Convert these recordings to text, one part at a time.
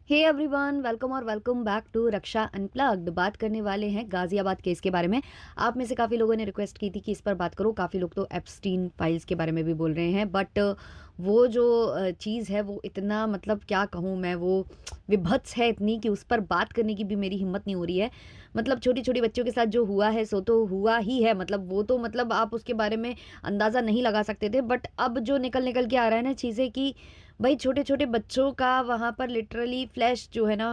हे everyone, welcome और welcome back to Raksha unplugged. बात करने वाले हैं गाजियाबाद केस के बारे में। आप में से काफ़ी लोगों ने रिक्वेस्ट की थी कि इस पर बात करो। काफ़ी लोग तो एप्स्टीन फाइल्स के बारे में भी बोल रहे हैं, बट वो जो चीज़ है वो इतना, मतलब क्या कहूँ मैं, वो विभत्स है इतनी कि उस पर बात करने की भी मेरी हिम्मत नहीं हो रही है। मतलब छोटी छोटी बच्चों के साथ जो हुआ है सो तो हुआ ही है। मतलब वो तो, मतलब आप उसके बारे में अंदाज़ा नहीं लगा सकते थे, बट अब जो निकल निकल के आ रहा है ना चीज़ें कि भाई छोटे छोटे बच्चों का वहाँ पर लिटरली फ्लैश जो है ना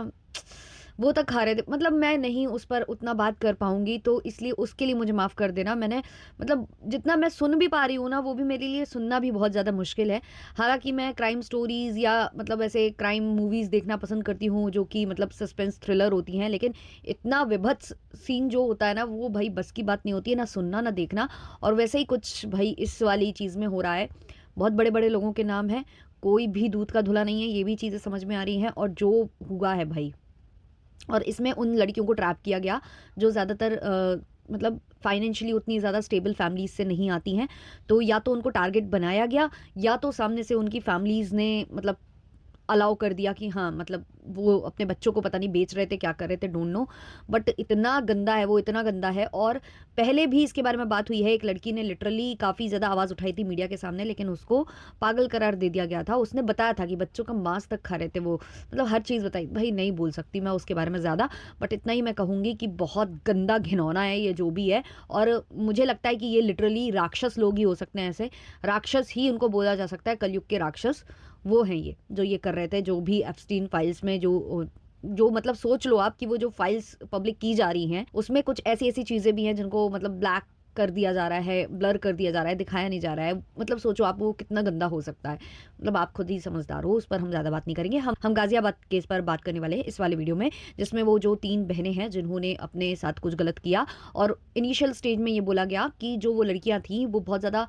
वो तक खा रहे थे। मतलब मैं नहीं उस पर उतना बात कर पाऊंगी, तो इसलिए उसके लिए मुझे माफ़ कर देना। मैंने, मतलब जितना मैं सुन भी पा रही हूँ ना, वो भी मेरे लिए सुनना भी बहुत ज़्यादा मुश्किल है। हालांकि मैं क्राइम स्टोरीज़ या मतलब ऐसे क्राइम मूवीज़ देखना पसंद करती हूँ जो कि मतलब सस्पेंस थ्रिलर होती हैं, लेकिन इतना विभत्स सीन जो होता है ना वो भाई बस की बात नहीं होती है, ना सुनना ना देखना। और वैसे ही कुछ भाई इस वाली चीज़ में हो रहा है। बहुत बड़े बड़े लोगों के नाम हैं, कोई भी दूध का धुला नहीं है, ये भी चीज़ें समझ में आ रही हैं। और जो हुआ है भाई, और इसमें उन लड़कियों को ट्रैप किया गया जो ज़्यादातर मतलब फाइनेंशियली उतनी ज़्यादा स्टेबल फैमिलीज से नहीं आती हैं। तो या तो उनको टारगेट बनाया गया, या तो सामने से उनकी फैमिलीज़ ने मतलब अलाउ कर दिया कि हाँ, मतलब वो अपने बच्चों को पता नहीं बेच रहे थे, क्या कर रहे थे, डोंट नो। बट इतना गंदा है वो, इतना गंदा है। और पहले भी इसके बारे में बात हुई है। एक लड़की ने लिटरली काफ़ी ज़्यादा आवाज़ उठाई थी मीडिया के सामने, लेकिन उसको पागल करार दे दिया गया था। उसने बताया था कि बच्चों का मांस तक खा रहे थे वो, मतलब हर चीज़ बताई। भाई नहीं बोल सकती मैं उसके बारे में ज़्यादा, बट इतना ही मैं कहूँगी कि बहुत गंदा घिनौना है ये जो भी है। और मुझे लगता है कि ये लिटरली राक्षस लोग ही हो सकते हैं। ऐसे राक्षस ही उनको बोला जा सकता है, कलयुग के राक्षस वो हैं ये जो ये कर रहे थे। जो भी एप्स्टीन फाइल्स में जो मतलब सोच लो आप कि वो जो फाइल्स पब्लिक की जा रही हैं उसमें कुछ ऐसी ऐसी चीज़ें भी हैं जिनको मतलब ब्लैक कर दिया जा रहा है, ब्लर कर दिया जा रहा है, दिखाया नहीं जा रहा है। मतलब सोचो आप वो कितना गंदा हो सकता है। मतलब आप खुद ही समझदार हो, उस पर हम ज़्यादा बात नहीं करेंगे। हम गाजियाबाद केस पर बात करने वाले हैं इस वाले वीडियो में, जिसमें वो जो 3 बहनें हैं जिन्होंने अपने साथ कुछ गलत किया। और इनिशियल स्टेज में ये बोला गया कि जो वो लड़कियां थीं वो बहुत ज़्यादा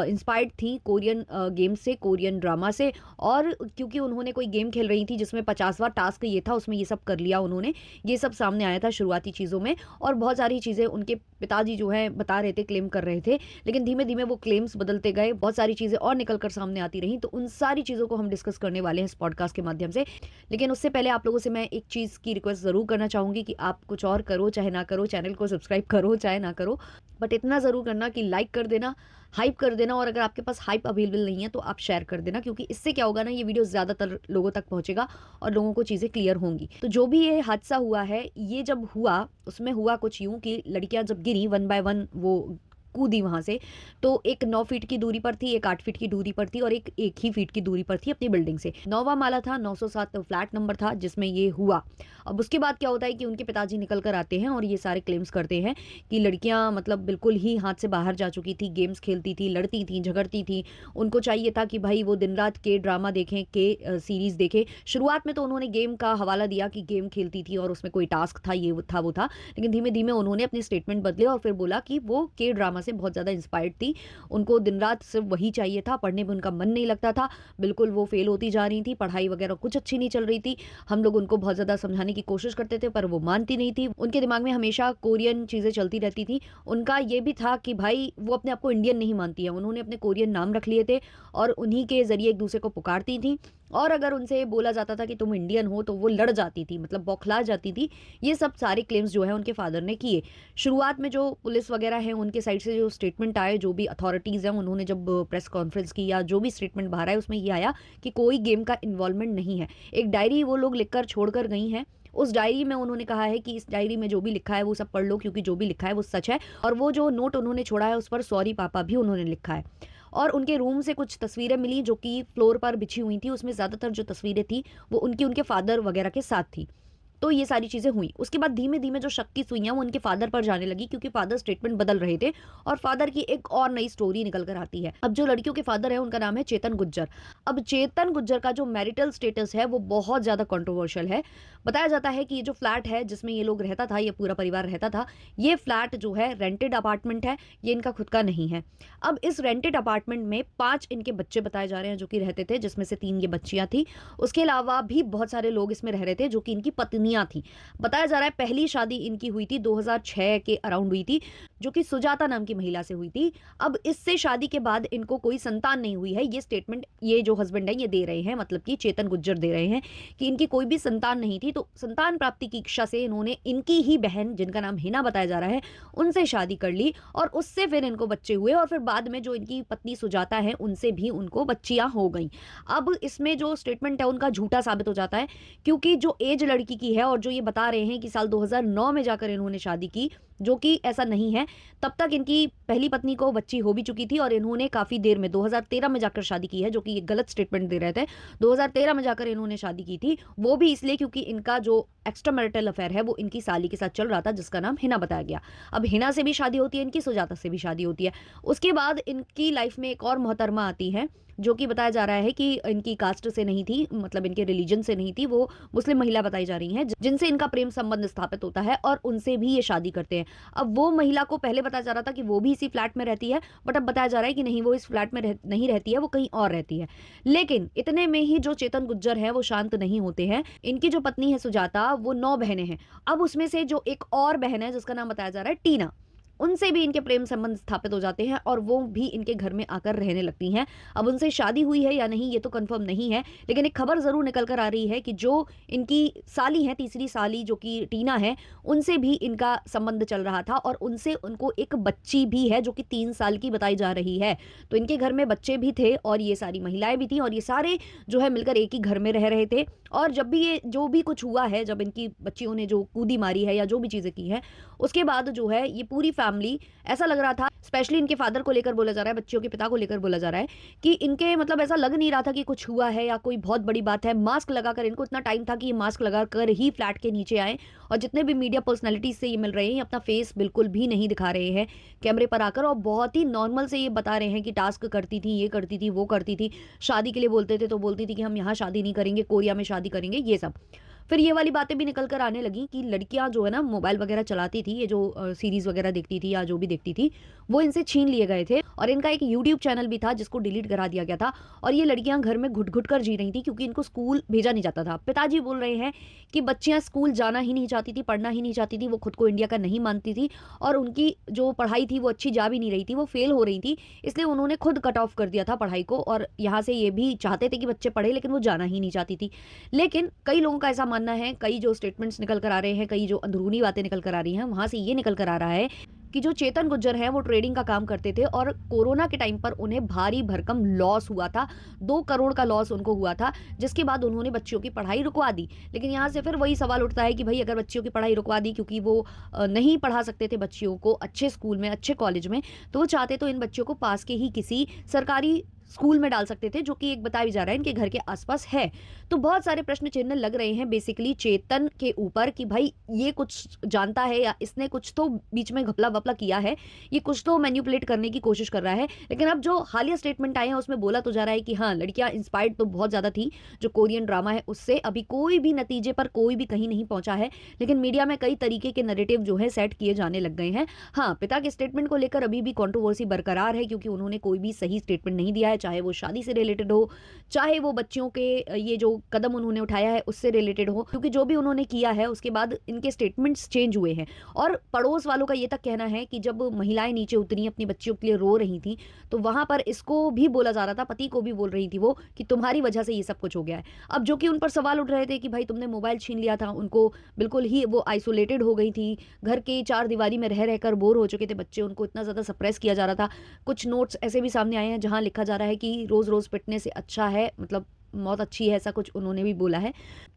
इंस्पायर्ड थी कोरियन गेम से, कोरियन ड्रामा से। और क्योंकि उन्होंने कोई गेम खेल रही थी जिसमें 50वां टास्क ये था, उसमें ये सब कर लिया उन्होंने। ये सब सामने आया था शुरुआती चीज़ों में। और बहुत सारी चीज़ें उनके पिताजी जो है बता रहे थे, क्लेम कर रहे थे, लेकिन धीमे धीमे वो क्लेम्स बदलते गए। बहुत सारी चीज़ें और निकल कर सामने आती रहीं। तो उन सारी चीज़ों को हम डिस्कस करने वाले हैं इस पॉडकास्ट के माध्यम से। लेकिन उससे पहले आप लोगों से मैं एक चीज़ की रिक्वेस्ट ज़रूर करना चाहूँगी कि आप कुछ और करो चाहे ना करो, चैनल को सब्सक्राइब करो चाहे ना करो, बट इतना ज़रूर करना कि लाइक कर देना, हाइप कर देना। और अगर आपके पास हाइप अवेलेबल नहीं है तो आप शेयर कर देना, क्योंकि इससे क्या होगा ना, ये वीडियो ज़्यादातर लोगों तक पहुंचेगा और लोगों को चीज़ें क्लियर होंगी। तो जो भी ये हादसा हुआ है, ये जब हुआ उसमें हुआ कुछ यूं कि लड़कियां जब गिरी वन बाय वन, वो कूदी वहां से, तो एक 9 फीट की दूरी पर थी, एक 8 फीट की दूरी पर थी, और एक ही फीट की दूरी पर थी अपनी बिल्डिंग से। 9वां माला था, 907 फ्लैट नंबर था जिसमें ये हुआ। अब उसके बाद क्या होता है कि उनके पिताजी निकल कर आते हैं और ये सारे क्लेम्स करते हैं कि लड़कियां मतलब बिल्कुल ही हाथ से बाहर जा चुकी थी, गेम्स खेलती थी, लड़ती थी, झगड़ती थी। उनको चाहिए था कि भाई वो दिन रात के ड्रामा देखें, के सीरीज देखें। शुरुआत में तो उन्होंने गेम का हवाला दिया कि गेम खेलती थी और उसमें कोई टास्क था, ये था वो था। लेकिन धीमे धीमे उन्होंने अपने स्टेटमेंट बदले और फिर बोला कि वो के ड्रामा से बहुत ज़्यादा इंस्पायर्ड थी। उनको दिन रात सिर्फ वही चाहिए था, पढ़ने में उनका मन नहीं लगता था, बिल्कुल वो फेल होती जा रही थी, पढ़ाई वगैरह कुछ अच्छी नहीं चल रही थी। हम लोग उनको बहुत ज़्यादा समझाने की कोशिश करते थे पर वो मानती नहीं थी। उनके दिमाग में हमेशा कोरियन चीज़ें चलती रहती थी। उनका ये भी था कि भाई वो अपने आप को इंडियन नहीं मानती है, उन्होंने अपने कोरियन नाम रख लिए थे और उन्हीं के ज़रिए एक दूसरे को पुकारती थी। और अगर उनसे बोला जाता था कि तुम इंडियन हो तो वो लड़ जाती थी, मतलब बौखला जाती थी। ये सब सारे क्लेम्स जो है उनके फादर ने किए। शुरुआत में जो पुलिस वगैरह है उनके साइड से जो स्टेटमेंट आए, जो भी अथॉरिटीज़ हैं उन्होंने जब प्रेस कॉन्फ्रेंस की या जो भी स्टेटमेंट बाहर आया उसमें ये आया कि कोई गेम का इन्वॉल्वमेंट नहीं है। एक डायरी वो लोग लिखकर छोड़ कर गई हैं। उस डायरी में उन्होंने कहा है कि इस डायरी में जो भी लिखा है वो सब पढ़ लो, क्योंकि जो भी लिखा है वो सच है। और वो जो नोट उन्होंने छोड़ा है उस पर सॉरी पापा भी उन्होंने लिखा है। और उनके रूम से कुछ तस्वीरें मिली जो कि फ्लोर पर बिछी हुई थी, उसमें ज़्यादातर जो तस्वीरें थी वो उनके फादर वगैरह के साथ थी। तो ये सारी चीज़ें हुई। उसके बाद धीमे धीमे जो शक की सुइयां वो उनके फादर पर जाने लगी, क्योंकि फादर स्टेटमेंट बदल रहे थे और फादर की एक और नई स्टोरी निकल कर आती है। अब जो लड़कियों के फादर है उनका नाम है चेतन गुज्जर। अब चेतन गुज्जर का जो मैरिटल स्टेटस है वो बहुत ज़्यादा कंट्रोवर्शियल है। बताया जाता है कि ये जो फ्लैट है जिसमें ये लोग रहता था, ये पूरा परिवार रहता था, ये फ्लैट जो है रेंटेड अपार्टमेंट है, ये इनका खुद का नहीं है। अब इस रेंटेड अपार्टमेंट में 5 इनके बच्चे बताए जा रहे हैं जो कि रहते थे, जिसमें से 3 ये बच्चियां थी। उसके अलावा भी बहुत सारे लोग इसमें रह रहे थे जो कि इनकी पत्नी पत्नियां थी। बताया जा रहा है पहली शादी इनकी हुई थी 2006 के अराउंड हुई थी, जो कि सुजाता नाम की महिला से हुई थी। अब इससे शादी के बाद इनको कोई संतान नहीं हुई है, ये स्टेटमेंट ये जो हस्बैंड है ये दे रहे हैं, मतलब कि चेतन गुज्जर दे रहे हैं कि इनकी कोई भी संतान नहीं थी। तो संतान प्राप्ति की इच्छा से इन्होंने इनकी ही बहन, जिनका नाम हिना बताया जा रहा है, उनसे शादी कर ली और उससे फिर इनको बच्चे हुए और फिर बाद में जो इनकी पत्नी सुजाता है उनसे भी उनको बच्चियां हो गई। अब इसमें जो स्टेटमेंट है उनका झूठा साबित हो जाता है, क्योंकि जो एज लड़की की है और जो ये बता रहे हैं कि साल 2009 में जाकर इन्होंने शादी की, जो कि ऐसा नहीं है। तब तक इनकी पहली पत्नी को बच्ची हो भी चुकी थी और इन्होंने काफ़ी देर में 2013 में जाकर शादी की है, जो कि ये गलत स्टेटमेंट दे रहे थे। 2013 में जाकर इन्होंने शादी की थी, वो भी इसलिए क्योंकि इनका जो एक्स्ट्रा मैरिटल अफेयर है वो इनकी साली के साथ चल रहा था, जिसका नाम हिना बताया गया। अब हिना से भी शादी होती है इनकी, सुजाता से भी शादी होती है। उसके बाद इनकी लाइफ में एक और मोहतरमा आती है, जो कि बताया जा रहा है कि इनकी कास्ट से नहीं थी, मतलब इनके रिलीजन से नहीं थी, वो मुस्लिम महिला बताई जा रही हैं, जिनसे इनका प्रेम संबंध स्थापित होता है और उनसे भी ये शादी करते हैं। अब वो महिला को पहले बताया जा रहा था कि वो भी इसी फ्लैट में रहती है, बट अब बताया जा रहा है कि नहीं, वो इस फ्लैट में नहीं रहती है, वो कहीं और रहती है। लेकिन इतने में ही जो चेतन गुज्जर है वो शांत नहीं होते हैं। इनकी जो पत्नी है सुजाता, वो 9 बहनें हैं। अब उसमें से जो एक और बहन है जिसका नाम बताया जा रहा है टीना, उनसे भी इनके प्रेम संबंध स्थापित हो जाते हैं और वो भी इनके घर में आकर रहने लगती हैं। अब उनसे शादी हुई है या नहीं ये तो कंफर्म नहीं है, लेकिन एक खबर जरूर निकल कर आ रही है कि जो इनकी साली है, तीसरी साली जो कि टीना है, उनसे भी इनका संबंध चल रहा था और उनसे उनको एक बच्ची भी है जो कि 3 साल की बताई जा रही है। तो इनके घर में बच्चे भी थे और ये सारी महिलाएं भी थी और ये सारे जो है मिलकर एक ही घर में रह रहे थे। और जब भी ये जो भी कुछ हुआ है, जब इनकी बच्चियों ने जो कूदी मारी है या जो भी चीजें की है, उसके बाद जो है ये पूरी फैमिली, ऐसा लग रहा था, स्पेशली इनके फादर को लेकर बोला जा रहा है, बच्चियों के पिता को लेकर बोला जा रहा है कि इनके मतलब ऐसा लग नहीं रहा था कि कुछ हुआ है या कोई बहुत बड़ी बात है। मास्क लगाकर, इनको इतना टाइम था कि ये मास्क लगाकर ही फ्लैट के नीचे आए और जितने भी मीडिया पर्सनैलिटीज से ये मिल रहे हैं, अपना फेस बिल्कुल भी नहीं दिखा रहे हैं कैमरे पर आकर और बहुत ही नॉर्मल से ये बता रहे हैं कि टास्क करती थी, ये करती थी, वो करती थी, शादी के लिए बोलते थे तो बोलती थी कि हम यहाँ शादी नहीं करेंगे, कोरिया में शादी करेंगे, ये सब। फिर ये वाली बातें भी निकल कर आने लगी कि लड़कियां जो है ना मोबाइल वगैरह चलाती थी, ये जो सीरीज वगैरह देखती थी या जो भी देखती थी, वो इनसे छीन लिए गए थे और इनका एक यूट्यूब चैनल भी था जिसको डिलीट करा दिया गया था। और ये लड़कियां घर में घुट घुट कर जी रही थी क्योंकि इनको स्कूल भेजा नहीं जाता था। पिताजी बोल रहे हैं कि बच्चियां स्कूल जाना ही नहीं चाहती थी, पढ़ना ही नहीं चाहती थी, वो खुद को इंडिया का नहीं मानती थी और उनकी जो पढ़ाई थी वो अच्छी जा भी नहीं रही थी, वो फेल हो रही थी, इसलिए उन्होंने खुद कट ऑफ कर दिया था पढ़ाई को। और यहाँ से ये भी चाहते थे कि बच्चे पढ़े, लेकिन वो जाना ही नहीं चाहती थी। लेकिन कई लोगों का ऐसा मानना है, कई जो स्टेटमेंट्स निकल कर आ रहे हैं, कई जो अंदरूनी बातें निकल कर आ रही हैं, वहां से ये निकल कर आ रहा है कि जो चेतन गुज्जर हैं वो ट्रेडिंग का काम करते थे और कोरोना के टाइम पर उन्हें भारी भरकम लॉस हुआ था, 2 करोड़ का लॉस उनको हुआ था, जिसके बाद उन्होंने बच्चियों की पढ़ाई रुकवा दी। लेकिन यहाँ से फिर वही सवाल उठता है कि भाई अगर बच्चियों की पढ़ाई रुकवा दी क्योंकि वो नहीं पढ़ा सकते थे बच्चियों को अच्छे स्कूल में, अच्छे कॉलेज में, तो वो चाहते तो इन बच्चियों को पास के ही किसी सरकारी स्कूल में डाल सकते थे, जो कि एक बताया जा रहा है इनके घर के आसपास है। तो बहुत सारे प्रश्न चिन्ह लग रहे हैं बेसिकली चेतन के ऊपर कि भाई ये कुछ जानता है या इसने कुछ तो बीच में घपला वपला किया है, ये कुछ तो मैन्युपुलेट करने की कोशिश कर रहा है। लेकिन अब जो हालिया स्टेटमेंट आए हैं उसमें बोला तो जा रहा है कि हाँ, लड़कियां इंस्पायर्ड तो बहुत ज्यादा थी जो कोरियन ड्रामा है उससे, अभी कोई भी नतीजे पर कोई भी कहीं नहीं पहुंचा है, लेकिन मीडिया में कई तरीके के नैरेटिव जो है सेट किए जाने लग गए हैं। हाँ, पिता के स्टेटमेंट को लेकर अभी भी कंट्रोवर्सी बरकरार है क्योंकि उन्होंने कोई भी सही स्टेटमेंट नहीं दिया है, चाहे वो शादी से रिलेटेड हो, चाहे वो बच्चियों के ये जो कदम उन्होंने उठाया है उससे रिलेटेड हो, क्योंकि जो भी उन्होंने किया है उसके बाद इनके स्टेटमेंट्स चेंज हुए हैं। और पड़ोस वालों का ये तक कहना है कि जब महिलाएं नीचे उतरी अपनी बच्चियों के लिए रो रही थी तो वहां पर इसको भी बोला जा रहा था, पति को भी बोल रही थी वो, कि तुम्हारी वजह से ये सब कुछ हो गया है। अब जो कि उन पर सवाल उठ रहे थे कि भाई तुमने मोबाइल छीन लिया था, उनको बिल्कुल ही वो आइसोलेटेड हो गई थी, घर के 4 दीवारी में रह रहकर बोर हो चुके थे बच्चे, उनको इतना ज्यादा सप्रेस किया जा रहा था। कुछ नोट्स ऐसे भी सामने आए हैं जहां लिखा जा रहा है कि रोज रोज पिटने से अच्छा है, मतलब मौत अच्छी है, ऐसा कुछ उन्होंने भी बोला है।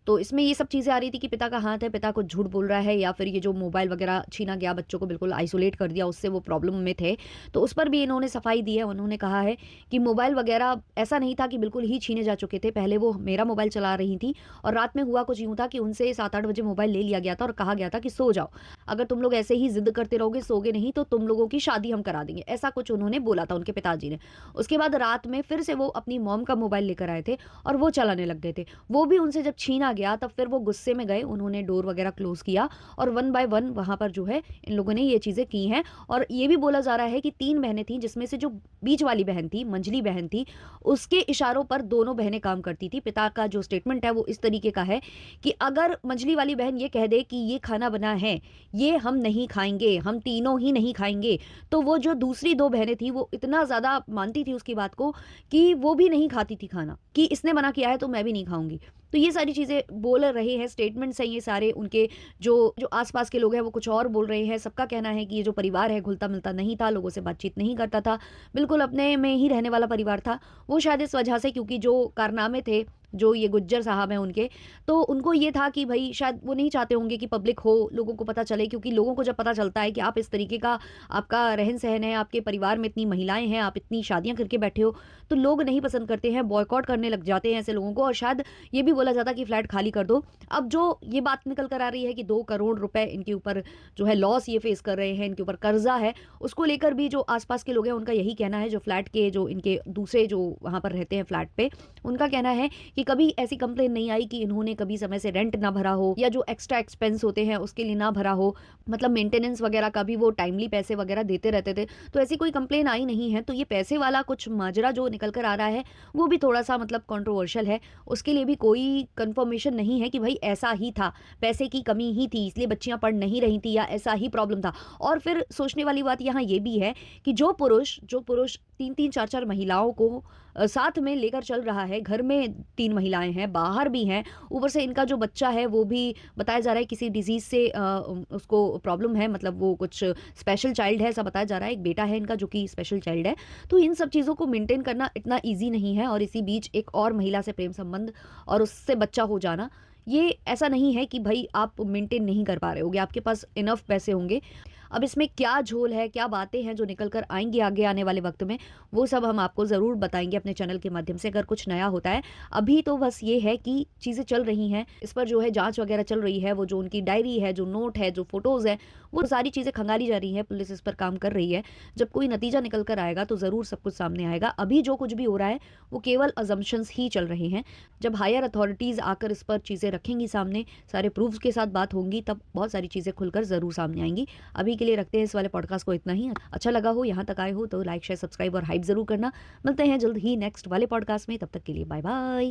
तो इसमें ये सब चीज़ें आ रही थी कि पिता का हाथ है, पिता कुछ झूठ बोल रहा है, या फिर ये जो मोबाइल वगैरह छीना गया, बच्चों को बिल्कुल आइसोलेट कर दिया, उससे वो प्रॉब्लम में थे, तो उस पर भी इन्होंने सफाई दी है। उन्होंने कहा है कि मोबाइल वगैरह ऐसा नहीं था कि बिल्कुल ही छीने जा चुके थे, पहले वो मेरा मोबाइल चला रही थी और रात में हुआ कुछ यूँ था कि उनसे 7-8 बजे मोबाइल ले लिया गया था और कहा गया था कि सो जाओ। अगर तुम लोग ऐसे ही ज़िद करते रहोगे, सोओगे नहीं तो तुम लोगों की शादी हम करा देंगे। ऐसा कुछ उन्होंने बोला था उनके पिताजी ने। उसके बाद रात में फिर से वो अपनी मॉम का मोबाइल लेकर आए थे और वो चलाने लग गए थे। वो भी उनसे जब छीना गया तब फिर वो गुस्से में गए, उन्होंने डोर वगैरह क्लोज़ किया और वन बाय वन वहाँ पर जो है इन लोगों ने ये चीज़ें की हैं। और ये भी बोला जा रहा है कि 3 बहनें थीं जिसमें से जो बीच वाली बहन थी, मंझली बहन थी, उसके इशारों पर दोनों बहनें काम करती थी। पिता का जो स्टेटमेंट है वो इस तरीके का है कि अगर मंझली वाली बहन ये कह दे कि ये खाना बना है, ये हम नहीं खाएँगे, हम तीनों ही नहीं खाएँगे, तो वो जो दूसरी 2 बहनें थी वो इतना ज़्यादा मानती थी उसकी बात को कि वो भी नहीं खाती थी खाना, कि इसने मना किया है तो मैं भी नहीं खाऊँगी। तो ये सारी चीज़ें बोल रहे हैं, स्टेटमेंट्स हैं ये सारे उनके। जो जो आस-पास के लोग हैं वो कुछ और बोल रहे हैं। सबका कहना है कि ये जो परिवार है घुलता-मिलता नहीं था, लोगों से बातचीत नहीं करता था, बिल्कुल अपने में ही रहने वाला परिवार था। वो शायद इस वजह से, क्योंकि जो कारनामे थे, जो ये गुज्जर साहब हैं उनके, तो उनको ये था कि भई शायद वो नहीं चाहते होंगे कि पब्लिक हो, लोगों को पता चले, क्योंकि लोगों को जब पता चलता है कि आप इस तरीके का आपका रहन-सहन है, आपके परिवार में इतनी महिलाएँ हैं, आप इतनी शादियाँ करके बैठे हो, तो लोग नहीं पसंद करते हैं, बॉयकॉट करने लग जाते हैं ऐसे लोगों को। और शायद ये भी बोला जाता कि फ्लैट खाली कर दो। अब जो ये बात निकल कर आ रही है कि 2 करोड़ रुपए इनके ऊपर जो है लॉस ये फेस कर रहे हैं, इनके ऊपर कर्जा है, उसको लेकर भी जो आस-पास के लोग हैं उनका यही कहना है, जो फ्लैट के जो इनके दूसरे जो वहाँ पर रहते हैं फ्लैट पे, उनका कहना है कि कभी ऐसी कंप्लेन नहीं आई कि इन्होंने कभी समय से रेंट ना भरा हो या जो एक्स्ट्रा एक्सपेंस होते हैं उसके लिए ना भरा हो, मतलब मेंटेनेंस वगैरह का भी वो टाइमली पैसे वगैरह देते रहते थे। तो ऐसी कोई कंप्लेन आई नहीं है। तो ये पैसे वाला कुछ माजरा जो निकल कर आ रहा है वो भी थोड़ा-सा मतलब कंट्रोवर्शियल है। उसके लिए भी कोई कन्फर्मेशन नहीं है कि भई ऐसा ही था, पैसे की कमी ही थी इसलिए बच्चियाँ पढ़ नहीं रही थी या ऐसा ही प्रॉब्लम था। और फिर सोचने वाली बात यहाँ ये भी है कि जो पुरुष 3-3 4-4 महिलाओं को साथ में लेकर चल रहा है, घर में 3 महिलाएँ हैं, बाहर भी हैं, ऊपर से इनका जो बच्चा है वो भी बताया जा रहा है किसी डिज़ीज़ से उसको प्रॉब्लम है, मतलब वो कुछ स्पेशल चाइल्ड है ऐसा बताया जा रहा है। एक बेटा है इनका जो कि स्पेशल चाइल्ड है। तो इन सब चीज़ों को मेंटेन करना इतना ईज़ी नहीं है और इसी बीच एक और महिला से प्रेम संबंध और उससे बच्चा हो जाना, ये ऐसा नहीं है कि भई आप मेंटेन नहीं कर पा रहे होगे, आपके पास इनफ पैसे होंगे। अब इसमें क्या झोल है, क्या बातें हैं जो निकल कर आएँगी आगे आने वाले वक़्त में, वो सब हम आपको ज़रूर बताएँगे अपने चैनल के माध्यम से अगर कुछ नया होता है। अभी तो बस ये है कि चीज़ें चल रही हैं, इस पर जो है जाँच वग़ैरह चल रही है, वो जो उनकी डायरी है, जो नोट है, जो फ़ोटोज़ हैं, वो सारी चीज़ें खंगाली जा रही हैं, पुलिस इस पर काम कर रही है। जब कोई नतीजा निकल कर आएगा तो ज़रूर सब कुछ सामने आएगा। अभी जो कुछ भी हो रहा है, वो केवल असम्पशन्स ही चल रहे हैं। जब हायर अथॉरिटीज़ आकर इस पर चीज़ें रखेंगी सामने, सारे प्रूफ्स के साथ बात होंगी, तब बहुत सारी चीज़ें खुलकर ज़रूर सामने आएँगी। अभी के लिए रखते हैं इस वाले पॉडकास्ट को इतना ही। अच्छा लगा हो, यहाँ तक आए हो तो लाइक, शेयर, सब्सक्राइब और हाइप ज़रूर करना। मिलते हैं जल्द ही नेक्स्ट वाले पॉडकास्ट में, तब तक के लिए बाय बाय।